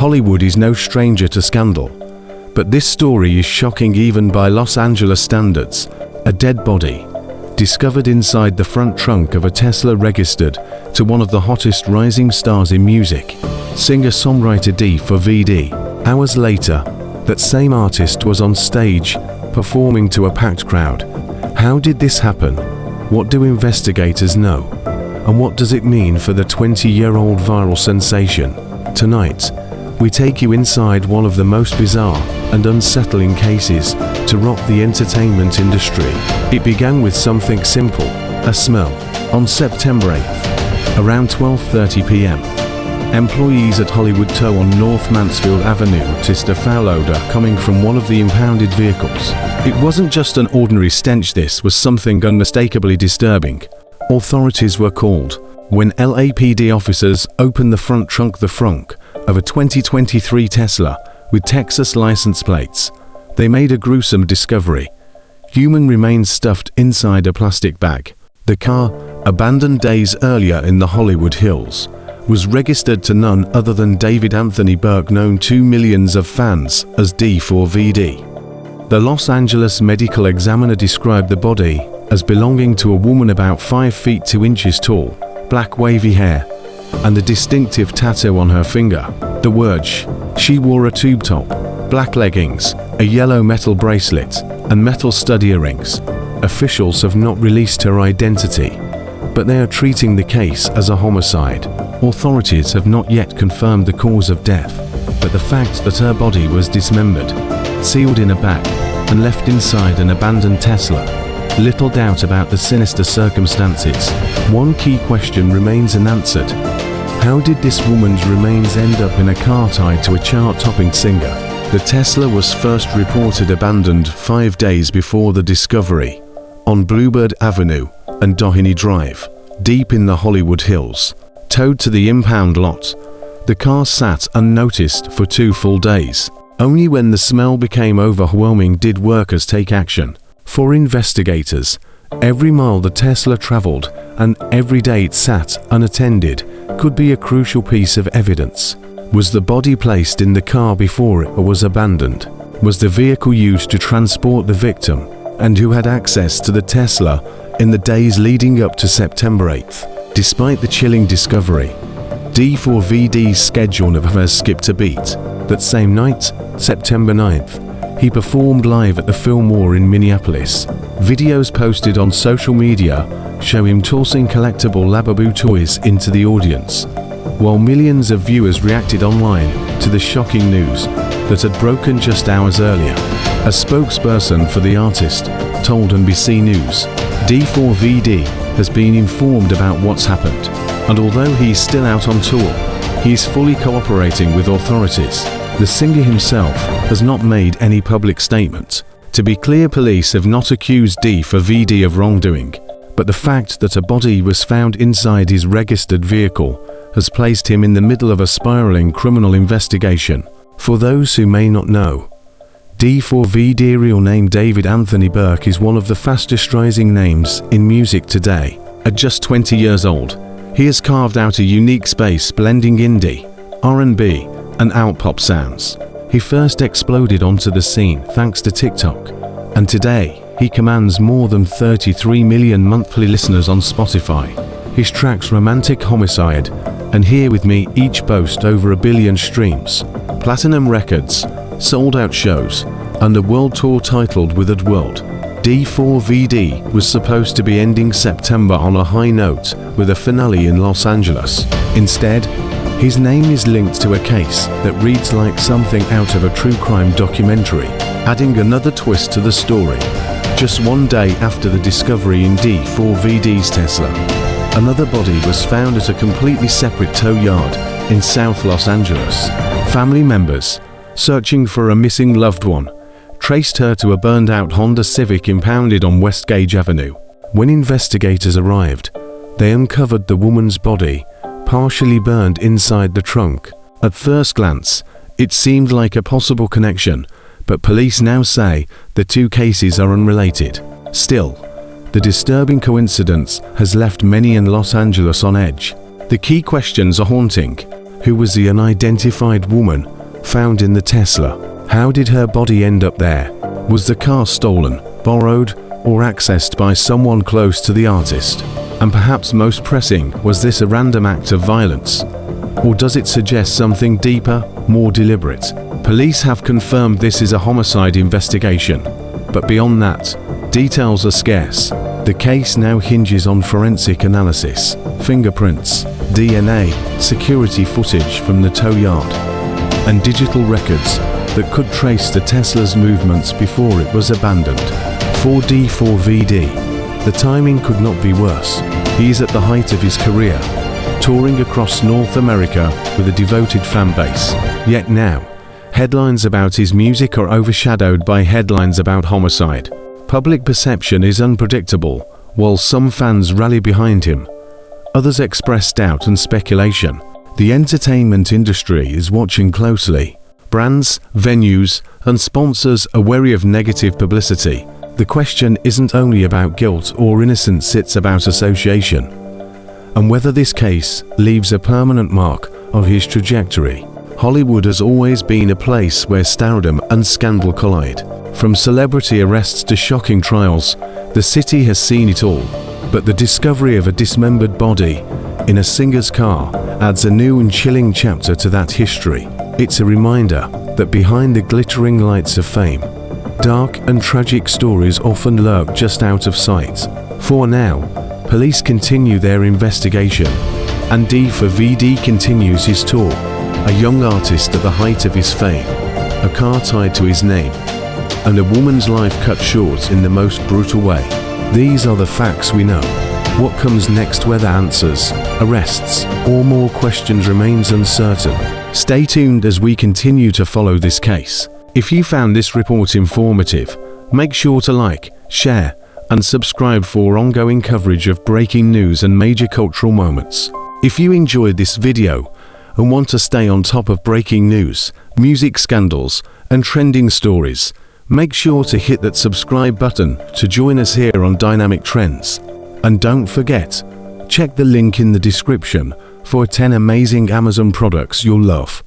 Hollywood is no stranger to scandal, but this story is shocking even by Los Angeles standards. A dead body, discovered inside the front trunk of a Tesla registered to one of the hottest rising stars in music, singer-songwriter D4vd. Hours later, that same artist was on stage, performing to a packed crowd. How did this happen? What do investigators know? And what does it mean for the 20-year-old viral sensation? Tonight, we take you inside one of the most bizarre and unsettling cases to rock the entertainment industry. It began with something simple, a smell. On September 8th, around 12:30 p.m., employees at Hollywood Tow on North Mansfield Avenue noticed a foul odor coming from one of the impounded vehicles. It wasn't just an ordinary stench, this was something unmistakably disturbing. Authorities were called when LAPD officers opened the front trunk of a 2023 Tesla with Texas license plates. They made a gruesome discovery. Human remains stuffed inside a plastic bag. The car, abandoned days earlier in the Hollywood Hills, was registered to none other than David Anthony Burke, known to millions of fans as D4vd. The Los Angeles Medical Examiner described the body as belonging to a woman about 5 feet 2 inches tall, black wavy hair, and a distinctive tattoo on her finger, the word "sh." She wore a tube top, black leggings, a yellow metal bracelet, and metal stud earrings. Officials have not released her identity, but they are treating the case as a homicide. Authorities have not yet confirmed the cause of death, but the fact that her body was dismembered, sealed in a bag, and left inside an abandoned Tesla, little doubt about the sinister circumstances. One key question remains unanswered. How did this woman's remains end up in a car tied to a chart-topping singer? The Tesla was first reported abandoned 5 days before the discovery, on Bluebird Avenue and Doheny Drive, deep in the Hollywood Hills. Towed to the impound lot, the car sat unnoticed for 2 full days. Only when the smell became overwhelming did workers take action. For investigators, every mile the Tesla traveled and every day it sat unattended could be a crucial piece of evidence. Was the body placed in the car before it was abandoned? Was the vehicle used to transport the victim? And who had access to the Tesla in the days leading up to September 8th? Despite the chilling discovery, D4vd's schedule never skipped a beat. That same night, September 9th, he performed live at the Fillmore in Minneapolis. Videos posted on social media show him tossing collectible Labubu toys into the audience, while millions of viewers reacted online to the shocking news that had broken just hours earlier. A spokesperson for the artist told NBC News, D4vd has been informed about what's happened, and although he's still out on tour, he's fully cooperating with authorities. The singer himself has not made any public statement. To be clear, police have not accused D4vd of wrongdoing, but the fact that a body was found inside his registered vehicle has placed him in the middle of a spiraling criminal investigation. For those who may not know, D4vd, real name David Anthony Burke, is one of the fastest rising names in music today. At just 20 years old, he has carved out a unique space blending indie, R&B, and out-pop sounds. He first exploded onto the scene thanks to TikTok, and today he commands more than 33 million monthly listeners on Spotify. His tracks Romantic, Homicide, and Here With Me each boast over 1 billion streams, platinum records, sold-out shows, and a world tour titled Withered World. D4vd was supposed to be ending September on a high note with a finale in Los Angeles. Instead, his name is linked to a case that reads like something out of a true crime documentary, adding another twist to the story. Just 1 day after the discovery in D4vd's Tesla, another body was found at a completely separate tow yard in South Los Angeles. Family members, searching for a missing loved one, traced her to a burned-out Honda Civic impounded on West Gage Avenue. When investigators arrived, they uncovered the woman's body, partially burned inside the trunk. At first glance, it seemed like a possible connection, but police now say the 2 cases are unrelated. Still, the disturbing coincidence has left many in Los Angeles on edge. The key questions are haunting. Who was the unidentified woman found in the Tesla? How did her body end up there? Was the car stolen, borrowed, or accessed by someone close to the artist? And perhaps most pressing, was this a random act of violence? Or does it suggest something deeper, more deliberate? Police have confirmed this is a homicide investigation, but beyond that, details are scarce. The case now hinges on forensic analysis, fingerprints, DNA, security footage from the tow yard, and digital records that could trace the Tesla's movements before it was abandoned. For D4vd, the timing could not be worse. He is at the height of his career, touring across North America with a devoted fan base. Yet now, headlines about his music are overshadowed by headlines about homicide. Public perception is unpredictable. While some fans rally behind him, others express doubt and speculation. The entertainment industry is watching closely. Brands, venues, and sponsors are wary of negative publicity. The question isn't only about guilt or innocence, it's about association, and whether this case leaves a permanent mark of his trajectory. Hollywood has always been a place where stardom and scandal collide. From celebrity arrests to shocking trials, the city has seen it all. But the discovery of a dismembered body in a singer's car adds a new and chilling chapter to that history. It's a reminder that behind the glittering lights of fame, dark and tragic stories often lurk just out of sight. For now, police continue their investigation, and D4vd continues his tour. A young artist at the height of his fame, a car tied to his name, and a woman's life cut short in the most brutal way. These are the facts we know. What comes next, whether answers, arrests, or more questions, remains uncertain. Stay tuned as we continue to follow this case. If you found this report informative, make sure to like, share, and subscribe for ongoing coverage of breaking news and major cultural moments. If you enjoyed this video and want to stay on top of breaking news, music scandals, and trending stories, make sure to hit that subscribe button to join us here on Dynamic Trends. And don't forget, check the link in the description for 10 amazing Amazon products you'll love.